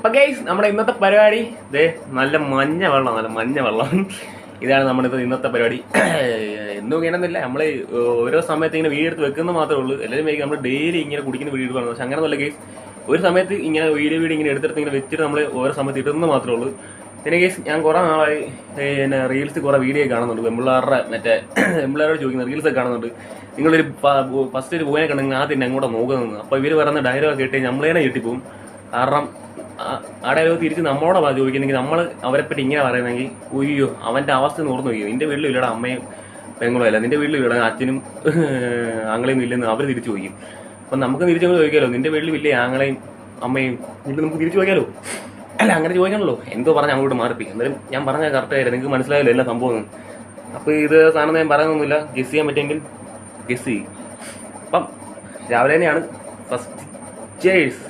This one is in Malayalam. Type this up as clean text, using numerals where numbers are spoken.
അപ്പൊ ഗൈസ് നമ്മുടെ ഇന്നത്തെ പരിപാടി ഇതേ നല്ല മഞ്ഞ വെള്ളം ഇതാണ് നമ്മുടെ ഇന്നത്തെ പരിപാടി. എന്നും ഇങ്ങനെയൊന്നുമില്ല, നമ്മള് ഓരോ സമയത്ത് ഇങ്ങനെ വീഡിയോ എടുത്ത് വെക്കുന്ന മാത്രമേ ഉള്ളൂ. എല്ലാവരും നമ്മൾ ഡെയിലി ഇങ്ങനെ കുടിക്കുന്ന വീഡിയോ എടുക്കണം, പക്ഷെ അങ്ങനെയൊന്നുമല്ല ഗൈസ്. ഒരു സമയത്ത് ഇങ്ങനെ വീഡിയോ ഇങ്ങനെ എടുത്തെടുത്ത് ഇങ്ങനെ വെച്ചിട്ട് നമ്മൾ ഓരോ സമയത്ത് ഇടുന്ന മാത്രമേ ഉള്ളൂ. പിന്നെ ഗൈസ് ഞാൻ കുറെ നാളായി പിന്നെ റീൽസ് കുറെ വീഡിയോ കാണുന്നുണ്ട്, പെമ്പിള്ളേരോട് ചോദിക്കുന്ന റീൽസ് ഒക്കെ കാണുന്നുണ്ട്. നിങ്ങളൊരു ഫസ്റ്റ് ഒരു പോയിനെ കണ്ടെങ്കിൽ ആദ്യം അങ്ങോട്ട് നോക്കുന്നത്. അപ്പൊ ഇവര് പറയുന്ന ഡയലോഗ് കേട്ട് നമ്മളേനെ ഞെട്ടിപ്പോവും. കാരണം ആ ഡയലോഗ് തിരിച്ച് നമ്മളോട് ചോദിക്കുന്നെങ്കിൽ നമ്മൾ അവരെ പറ്റി ഇങ്ങനെ പറയുന്നെങ്കിൽ ഉയ്യോ അവന്റെ അവസ്ഥ ഓർന്നു വയ്ക്കും. നിന്റെ വീട്ടിലും ഇല്ലടാ അമ്മയും പെങ്ങളും അല്ല, നിന്റെ വീട്ടിലും ഇല്ല അച്ഛനും ആങ്ങളെയും ഇല്ലെന്ന് അവർ തിരിച്ചു ചോദിക്കും. അപ്പൊ നമുക്ക് തിരിച്ചു ചോദിക്കാലോ, നിന്റെ വീട്ടിലും ഇല്ലേ ആങ്ങളെയും അമ്മയും വീട്ടിൽ നമുക്ക് തിരിച്ചു ചോദിക്കാലോ. അല്ല അങ്ങനെ ചോദിക്കണല്ലോ, എന്തോ പറഞ്ഞ് അങ്ങോട്ട് മാറിപ്പിക്കും. എന്തായാലും ഞാൻ പറഞ്ഞാൽ കറക്റ്റ് ആയില്ല, നിങ്ങൾക്ക് മനസ്സിലായല്ലോ എല്ലാ സംഭവം. അപ്പൊ ഇത് സാധനം ഞാൻ പറയുന്നൊന്നുമില്ല, ഗസ് ചെയ്യാൻ പറ്റുമെങ്കിൽ ഗസ് ചെയ്യും. അപ്പം രാവിലെ തന്നെയാണ് ഫസ്റ്റ് ചേഴ്സ്.